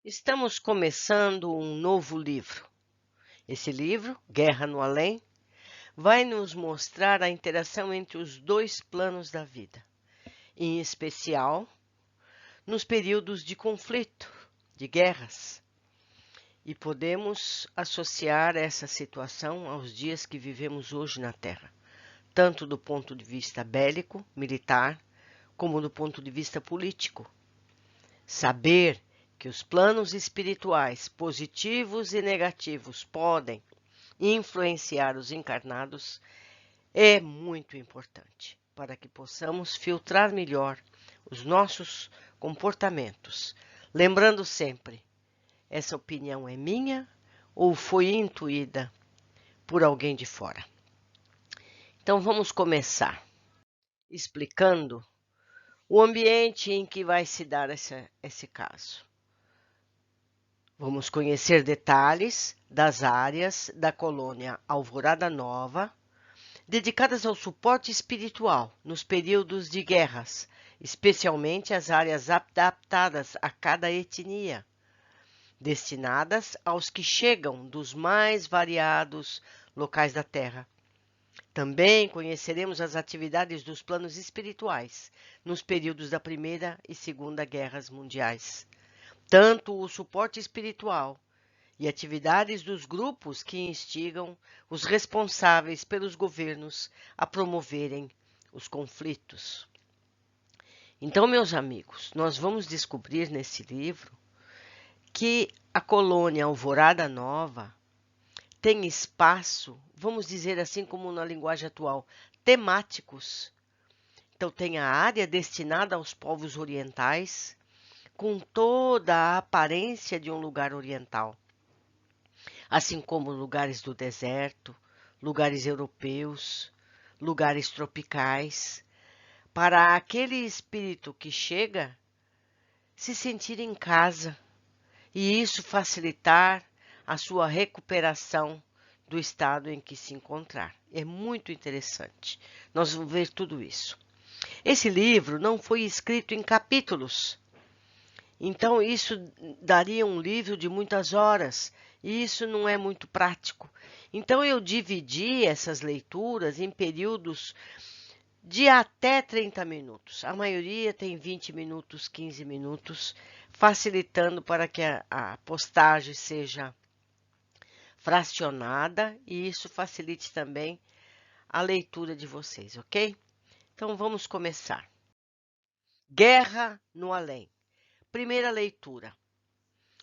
Estamos começando um novo livro. Esse livro, Guerra no Além, vai nos mostrar a interação entre os dois planos da vida, em especial nos períodos de conflito, de guerras. E podemos associar essa situação aos dias que vivemos hoje na Terra, tanto do ponto de vista bélico, militar, como do ponto de vista político. Saber que os planos espirituais, positivos e negativos, podem influenciar os encarnados é muito importante para que possamos filtrar melhor os nossos comportamentos. Lembrando sempre, essa opinião é minha ou foi intuída por alguém de fora? Então vamos começar explicando o ambiente em que vai se dar esse caso. Vamos conhecer detalhes das áreas da colônia Alvorada Nova, dedicadas ao suporte espiritual nos períodos de guerras, especialmente as áreas adaptadas a cada etnia, destinadas aos que chegam dos mais variados locais da Terra. Também conheceremos as atividades dos planos espirituais nos períodos da Primeira e Segunda Guerras Mundiais, tanto o suporte espiritual e atividades dos grupos que instigam os responsáveis pelos governos a promoverem os conflitos. Então, meus amigos, nós vamos descobrir nesse livro que a colônia Alvorada Nova tem espaço, vamos dizer assim como na linguagem atual, temáticos. Então, tem a área destinada aos povos orientais, com toda a aparência de um lugar oriental, assim como lugares do deserto, lugares europeus, lugares tropicais, para aquele espírito que chega se sentir em casa e isso facilitar a sua recuperação do estado em que se encontrar. É muito interessante. Nós vamos ver tudo isso. Esse livro não foi escrito em capítulos, então isso daria um livro de muitas horas, e isso não é muito prático. Então eu dividi essas leituras em períodos de até 30 minutos. A maioria tem 20 minutos, 15 minutos, facilitando para que a postagem seja fracionada e isso facilite também a leitura de vocês, ok? Então vamos começar. Guerra no Além. Primeira leitura.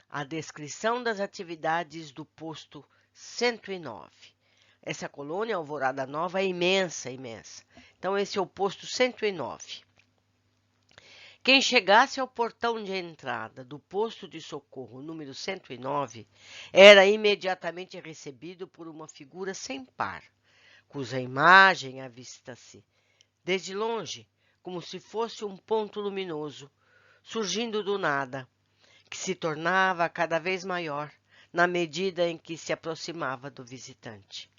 A descrição das atividades do posto 109. Essa colônia Alvorada Nova é imensa, imensa. Então, esse é o posto 109. Quem chegasse ao portão de entrada do posto de socorro número 109 era imediatamente recebido por uma figura sem par, cuja imagem avista-se desde longe, como se fosse um ponto luminoso, surgindo do nada, que se tornava cada vez maior na medida em que se aproximava do visitante.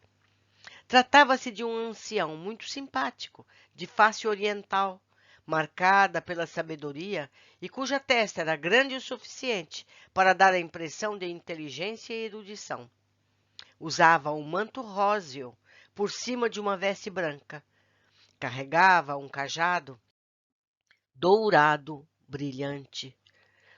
Tratava-se de um ancião muito simpático, de face oriental, marcada pela sabedoria e cuja testa era grande o suficiente para dar a impressão de inteligência e erudição. Usava um manto róseo por cima de uma veste branca. Carregava um cajado dourado, brilhante.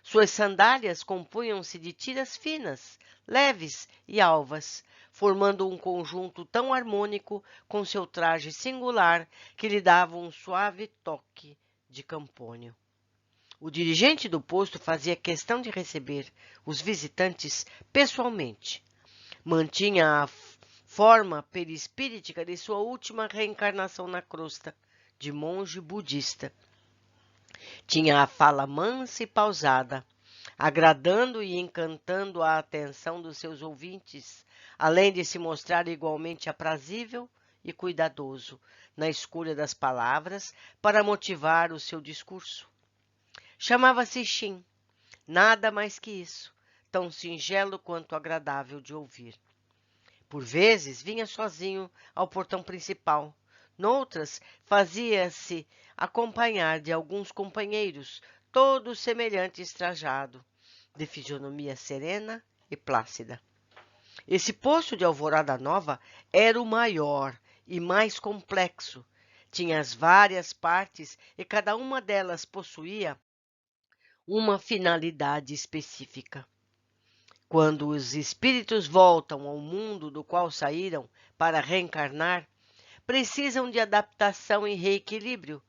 Suas sandálias compunham-se de tiras finas, leves e alvas, formando um conjunto tão harmônico com seu traje singular que lhe dava um suave toque de campônio. O dirigente do posto fazia questão de receber os visitantes pessoalmente. Mantinha a forma perispírita de sua última reencarnação na crosta, de monge budista. Tinha a fala mansa e pausada, agradando e encantando a atenção dos seus ouvintes, além de se mostrar igualmente aprazível e cuidadoso na escolha das palavras para motivar o seu discurso. Chamava-se Shin, nada mais que isso, tão singelo quanto agradável de ouvir. Por vezes vinha sozinho ao portão principal, noutras fazia-se acompanhar de alguns companheiros, todos semelhantes trajado, de fisionomia serena e plácida. Esse poço de Alvorada Nova era o maior e mais complexo. Tinha as várias partes e cada uma delas possuía uma finalidade específica. Quando os espíritos voltam ao mundo do qual saíram para reencarnar, precisam de adaptação e reequilíbrio,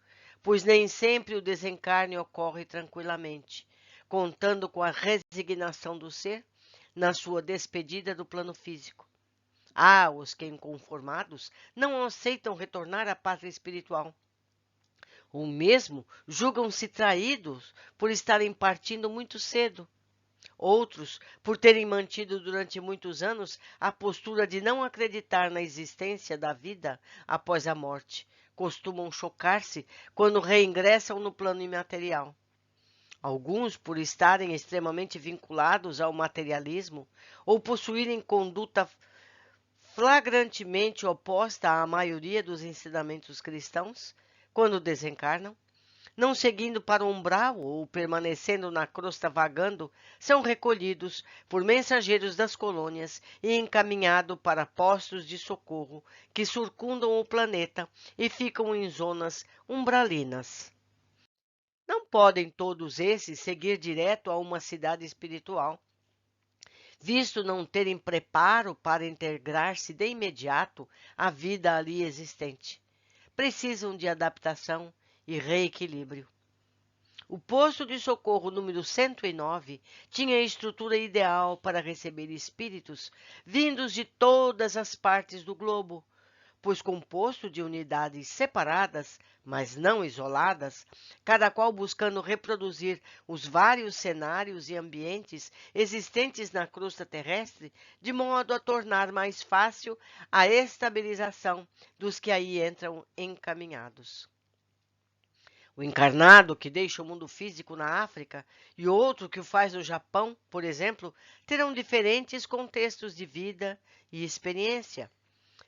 pois nem sempre o desencarne ocorre tranquilamente, contando com a resignação do ser na sua despedida do plano físico. Há os que, inconformados, não aceitam retornar à pátria espiritual, ou mesmo julgam-se traídos por estarem partindo muito cedo. Outros, por terem mantido durante muitos anos a postura de não acreditar na existência da vida após a morte, costumam chocar-se quando reingressam no plano imaterial. Alguns, por estarem extremamente vinculados ao materialismo ou possuírem conduta flagrantemente oposta à maioria dos ensinamentos cristãos, quando desencarnam, não seguindo para o umbral ou permanecendo na crosta vagando, são recolhidos por mensageiros das colônias e encaminhados para postos de socorro que circundam o planeta e ficam em zonas umbralinas. Não podem todos esses seguir direto a uma cidade espiritual, visto não terem preparo para integrar-se de imediato à vida ali existente. Precisam de adaptação e reequilíbrio. O posto de socorro número 109 tinha a estrutura ideal para receber espíritos vindos de todas as partes do globo, pois composto de unidades separadas, mas não isoladas, cada qual buscando reproduzir os vários cenários e ambientes existentes na crosta terrestre, de modo a tornar mais fácil a estabilização dos que aí entram encaminhados. O encarnado que deixa o mundo físico na África e outro que o faz no Japão, por exemplo, terão diferentes contextos de vida e experiência.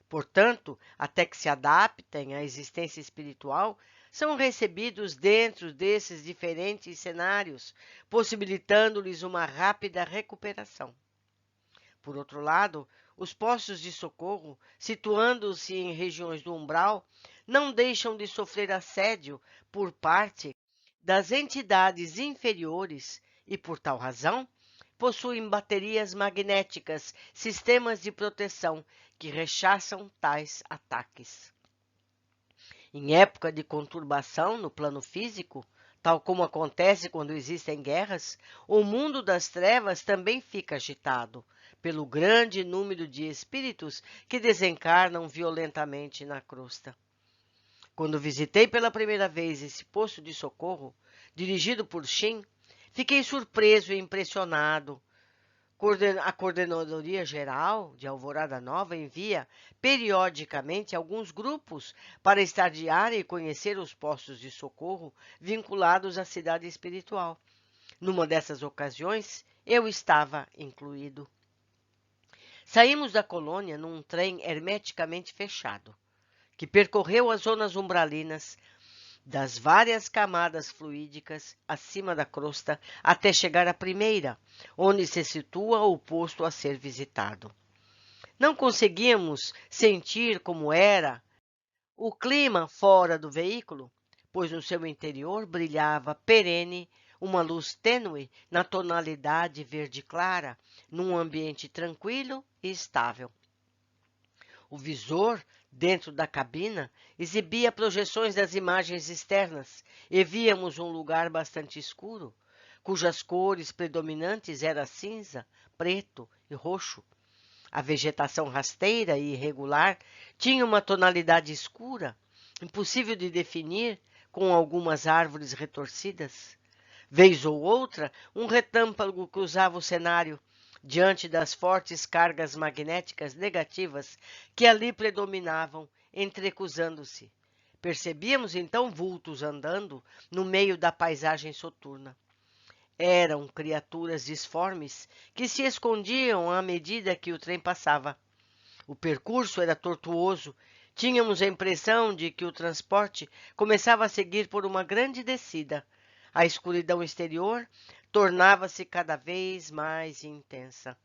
Portanto, até que se adaptem à existência espiritual, são recebidos dentro desses diferentes cenários, possibilitando-lhes uma rápida recuperação. Por outro lado, os postos de socorro, situando-se em regiões do umbral, não deixam de sofrer assédio por parte das entidades inferiores e, por tal razão, possuem baterias magnéticas, sistemas de proteção que rechaçam tais ataques. Em época de conturbação no plano físico, tal como acontece quando existem guerras, o mundo das trevas também fica agitado pelo grande número de espíritos que desencarnam violentamente na crosta. Quando visitei pela primeira vez esse posto de socorro, dirigido por Shin, fiquei surpreso e impressionado. A Coordenadoria Geral de Alvorada Nova envia periodicamente alguns grupos para estagiar e conhecer os postos de socorro vinculados à cidade espiritual. Numa dessas ocasiões, eu estava incluído. Saímos da colônia num trem hermeticamente fechado, que percorreu as zonas umbralinas das várias camadas fluídicas acima da crosta até chegar à primeira, onde se situa o posto a ser visitado. Não conseguíamos sentir como era o clima fora do veículo, pois no seu interior brilhava perene uma luz tênue na tonalidade verde clara, num ambiente tranquilo e estável. O visor, dentro da cabina, exibia projeções das imagens externas e víamos um lugar bastante escuro, cujas cores predominantes eram cinza, preto e roxo. A vegetação rasteira e irregular tinha uma tonalidade escura, impossível de definir, com algumas árvores retorcidas. Vez ou outra, um retâmpago cruzava o cenário, diante das fortes cargas magnéticas negativas que ali predominavam, entrecruzando-se. Percebíamos então vultos andando no meio da paisagem soturna. Eram criaturas disformes que se escondiam à medida que o trem passava. O percurso era tortuoso. Tínhamos a impressão de que o transporte começava a seguir por uma grande descida. A escuridão exterior tornava-se cada vez mais intensa.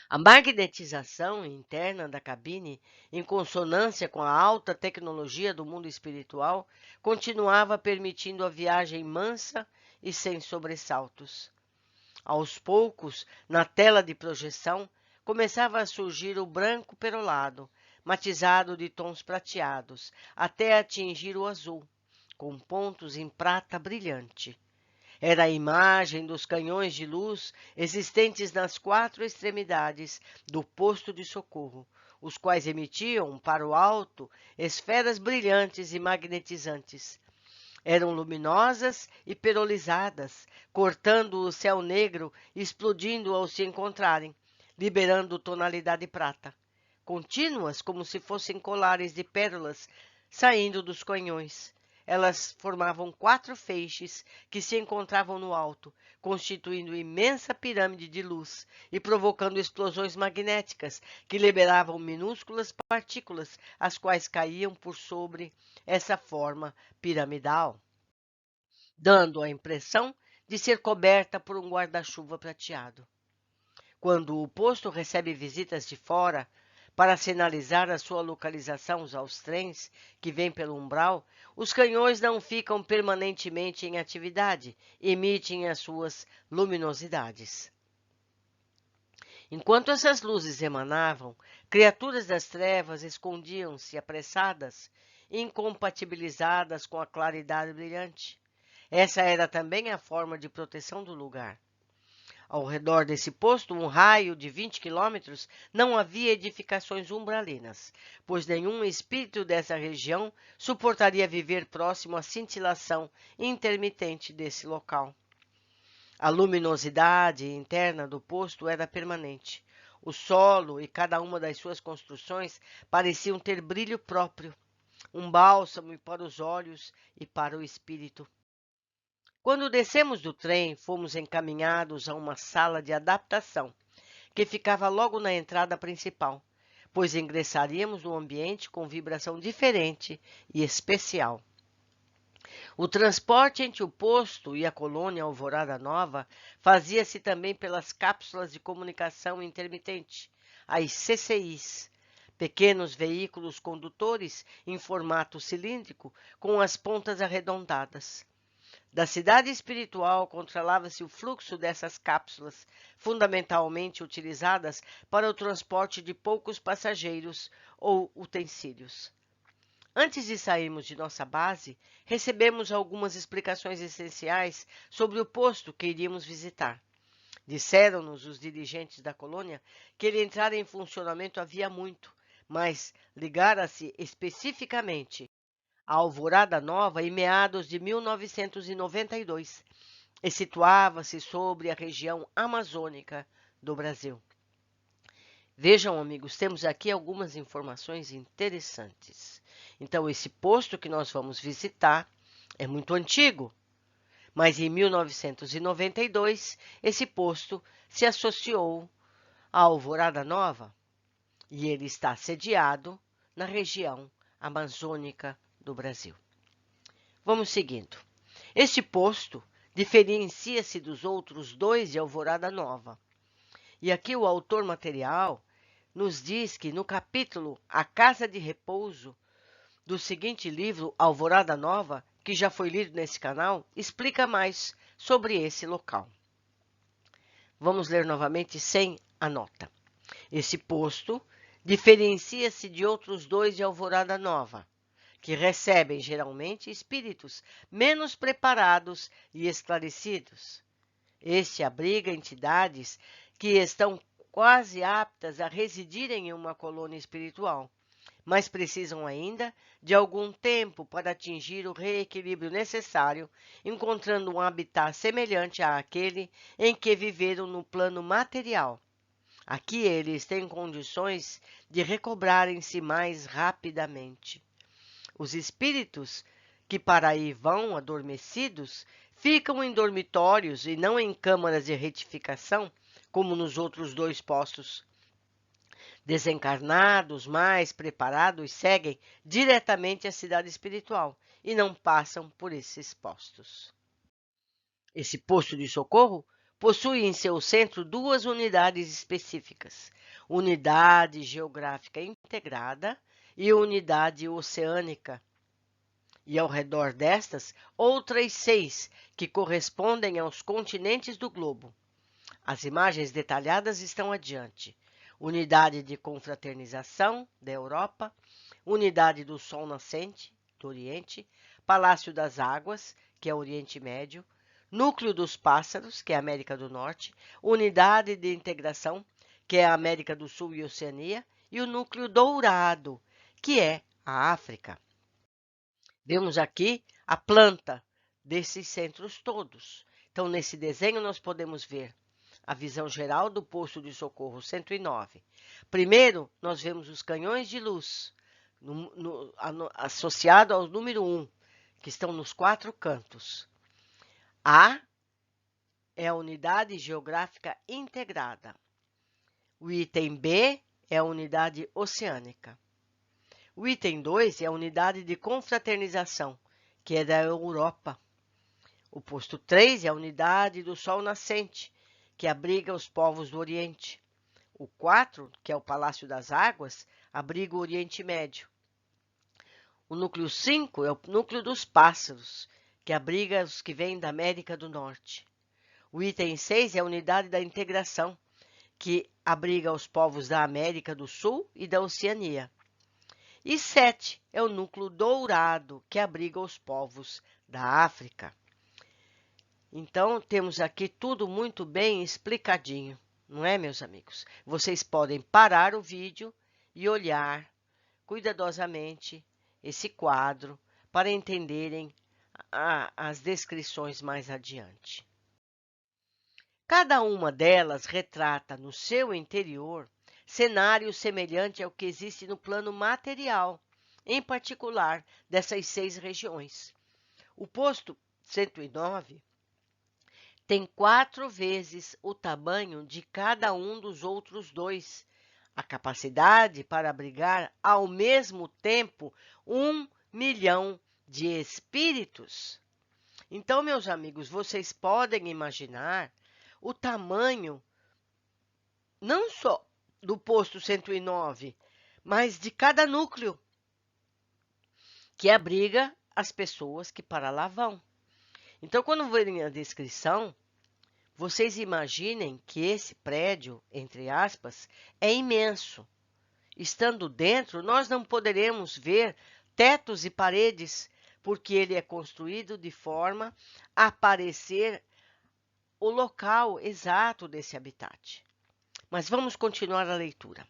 A magnetização interna da cabine, em consonância com a alta tecnologia do mundo espiritual, continuava permitindo a viagem mansa e sem sobressaltos. Aos poucos, na tela de projeção, começava a surgir o branco perolado, matizado de tons prateados, até atingir o azul, com pontos em prata brilhante. Era a imagem dos canhões de luz existentes nas 4 extremidades do posto de socorro, os quais emitiam para o alto esferas brilhantes e magnetizantes. Eram luminosas e perolizadas, cortando o céu negro e explodindo ao se encontrarem, liberando tonalidade prata, contínuas como se fossem colares de pérolas saindo dos canhões. Elas formavam 4 feixes que se encontravam no alto, constituindo imensa pirâmide de luz e provocando explosões magnéticas que liberavam minúsculas partículas, as quais caíam por sobre essa forma piramidal, dando a impressão de ser coberta por um guarda-chuva prateado. Quando o posto recebe visitas de fora, para sinalizar a sua localização aos trens que vêm pelo umbral, os canhões não ficam permanentemente em atividade, emitem as suas luminosidades. Enquanto essas luzes emanavam, criaturas das trevas escondiam-se apressadas, incompatibilizadas com a claridade brilhante. Essa era também a forma de proteção do lugar. Ao redor desse posto, um raio de 20 quilômetros, não havia edificações umbralinas, pois nenhum espírito dessa região suportaria viver próximo à cintilação intermitente desse local. A luminosidade interna do posto era permanente. O solo e cada uma das suas construções pareciam ter brilho próprio, um bálsamo para os olhos e para o espírito. Quando descemos do trem, fomos encaminhados a uma sala de adaptação, que ficava logo na entrada principal, pois ingressaríamos num ambiente com vibração diferente e especial. O transporte entre o posto e a colônia Alvorada Nova fazia-se também pelas cápsulas de comunicação intermitente, as CCIs, pequenos veículos condutores em formato cilíndrico com as pontas arredondadas. Da cidade espiritual controlava-se o fluxo dessas cápsulas, fundamentalmente utilizadas para o transporte de poucos passageiros ou utensílios. Antes de sairmos de nossa base, recebemos algumas explicações essenciais sobre o posto que iríamos visitar. Disseram-nos os dirigentes da colônia que ele entrara em funcionamento havia muito, mas ligara-se especificamente a Alvorada Nova em meados de 1992 e situava-se sobre a região amazônica do Brasil. Vejam, amigos, temos aqui algumas informações interessantes. Então, esse posto que nós vamos visitar é muito antigo, mas em 1992 esse posto se associou à Alvorada Nova e ele está sediado na região amazônica do Brasil. Vamos seguindo. Este posto diferencia-se dos outros 2 de Alvorada Nova. E aqui o autor material nos diz que no capítulo A Casa de Repouso, do seguinte livro, Alvorada Nova, que já foi lido nesse canal, explica mais sobre esse local. Vamos ler novamente sem a nota. Esse posto diferencia-se de outros 2 de Alvorada Nova, que recebem geralmente espíritos menos preparados e esclarecidos. Este abriga entidades que estão quase aptas a residirem em uma colônia espiritual, mas precisam ainda de algum tempo para atingir o reequilíbrio necessário, encontrando um habitat semelhante àquele em que viveram no plano material. Aqui eles têm condições de recobrarem-se mais rapidamente. Os espíritos que para aí vão adormecidos ficam em dormitórios e não em câmaras de retificação, como nos outros 2 postos. Desencarnados, mais preparados, seguem diretamente à cidade espiritual e não passam por esses postos. Esse posto de socorro possui em seu centro duas unidades específicas: unidade geográfica integrada e unidade oceânica. E ao redor destas, outras 6, que correspondem aos continentes do globo. As imagens detalhadas estão adiante. Unidade de confraternização da Europa, Unidade do Sol Nascente, do Oriente, Palácio das Águas, que é o Oriente Médio, Núcleo dos Pássaros, que é a América do Norte, Unidade de Integração, que é a América do Sul e Oceania, e o Núcleo Dourado, que é a África. Vemos aqui a planta desses centros todos. Então, nesse desenho, nós podemos ver a visão geral do posto de socorro 109. Primeiro, nós vemos os canhões de luz, associado ao número 1, que estão nos 4 cantos. A é a unidade geográfica integrada. O item B é a unidade oceânica. O item 2 é a unidade de confraternização, que é da Europa. O posto 3 é a unidade do Sol Nascente, que abriga os povos do Oriente. O 4, que é o Palácio das Águas, abriga o Oriente Médio. O núcleo 5 é o núcleo dos pássaros, que abriga os que vêm da América do Norte. O item 6 é a unidade da integração, que abriga os povos da América do Sul e da Oceania. E 7 é o núcleo dourado, que abriga os povos da África. Então, temos aqui tudo muito bem explicadinho, não é, meus amigos? Vocês podem parar o vídeo e olhar cuidadosamente esse quadro para entenderem as descrições mais adiante. Cada uma delas retrata no seu interior cenário semelhante ao que existe no plano material, em particular dessas 6 regiões. O posto 109 tem 4 vezes o tamanho de cada um dos outros 2, a capacidade para abrigar ao mesmo tempo 1 milhão de espíritos. Então, meus amigos, vocês podem imaginar o tamanho não só do posto 109, mas de cada núcleo que abriga as pessoas que para lá vão. Então, quando verem a descrição, vocês imaginem que esse prédio, entre aspas, é imenso. Estando dentro, nós não poderemos ver tetos e paredes, porque ele é construído de forma a aparecer o local exato desse habitat. Mas vamos continuar a leitura.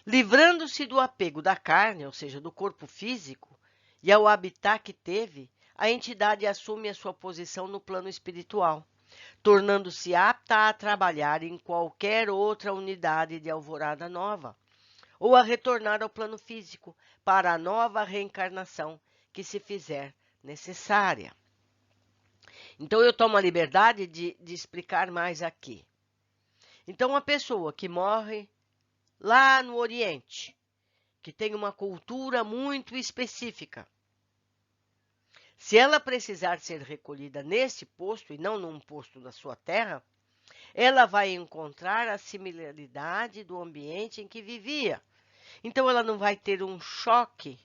Livrando-se do apego da carne, ou seja, do corpo físico, e ao habitat que teve, a entidade assume a sua posição no plano espiritual, tornando-se apta a trabalhar em qualquer outra unidade de Alvorada Nova, ou a retornar ao plano físico para a nova reencarnação que se fizer necessária. Então, eu tomo a liberdade de explicar mais aqui. Então, uma pessoa que morre lá no Oriente, que tem uma cultura muito específica, se ela precisar ser recolhida nesse posto e não num posto da sua terra, ela vai encontrar a similaridade do ambiente em que vivia. Então, ela não vai ter um choque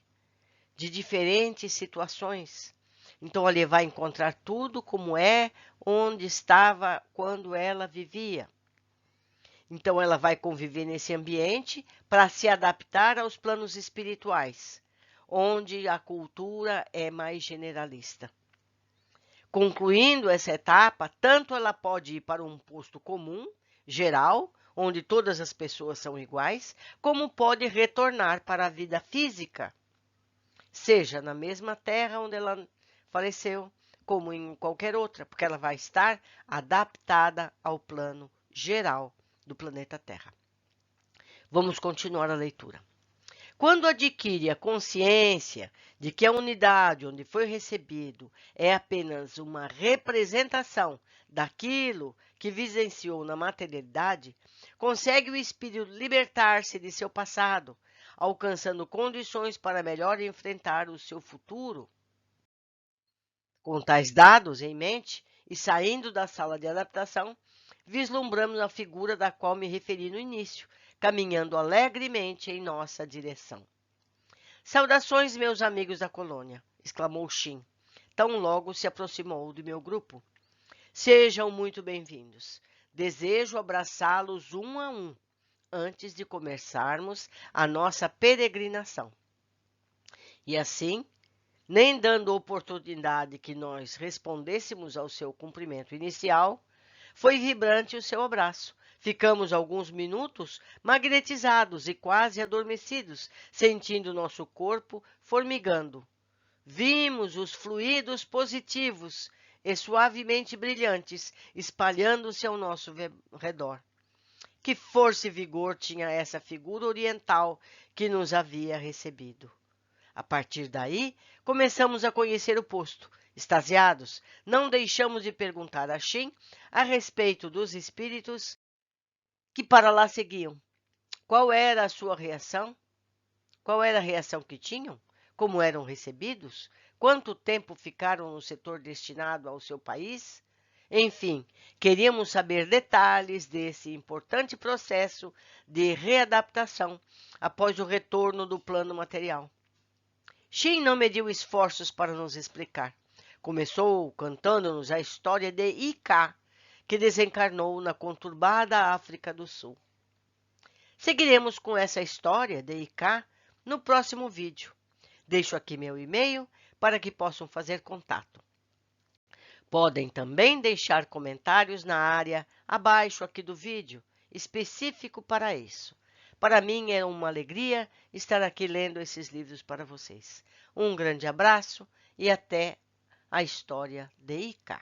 de diferentes situações. Então, ela vai encontrar tudo como é, onde estava, quando ela vivia. Então, ela vai conviver nesse ambiente para se adaptar aos planos espirituais, onde a cultura é mais generalista. Concluindo essa etapa, tanto ela pode ir para um posto comum, geral, onde todas as pessoas são iguais, como pode retornar para a vida física, seja na mesma terra onde ela faleceu, como em qualquer outra, porque ela vai estar adaptada ao plano geral do planeta Terra. Vamos continuar a leitura. Quando adquire a consciência de que a unidade onde foi recebido é apenas uma representação daquilo que vivenciou na materialidade, consegue o espírito libertar-se de seu passado, alcançando condições para melhor enfrentar o seu futuro. Com tais dados em mente, e saindo da sala de adaptação, vislumbramos a figura da qual me referi no início, caminhando alegremente em nossa direção. Saudações, meus amigos da colônia, exclamou Shin, tão logo se aproximou do meu grupo. Sejam muito bem-vindos. Desejo abraçá-los um a um, antes de começarmos a nossa peregrinação. E assim, nem dando oportunidade que nós respondêssemos ao seu cumprimento inicial, foi vibrante o seu abraço. Ficamos alguns minutos magnetizados e quase adormecidos, sentindo nosso corpo formigando. Vimos os fluidos positivos e suavemente brilhantes espalhando-se ao nosso redor. Que força e vigor tinha essa figura oriental que nos havia recebido. A partir daí, começamos a conhecer o posto. Extasiados, não deixamos de perguntar a Shin a respeito dos espíritos que para lá seguiam. Qual era a sua reação? Qual era a reação que tinham? Como eram recebidos? Quanto tempo ficaram no setor destinado ao seu país? Enfim, queríamos saber detalhes desse importante processo de readaptação após o retorno do plano material. Shin não mediu esforços para nos explicar. Começou cantando-nos a história de Ika, que desencarnou na conturbada África do Sul. Seguiremos com essa história de Ika no próximo vídeo. Deixo aqui meu e-mail para que possam fazer contato. Podem também deixar comentários na área abaixo aqui do vídeo, específico para isso. Para mim é uma alegria estar aqui lendo esses livros para vocês. Um grande abraço e até a história de Ika.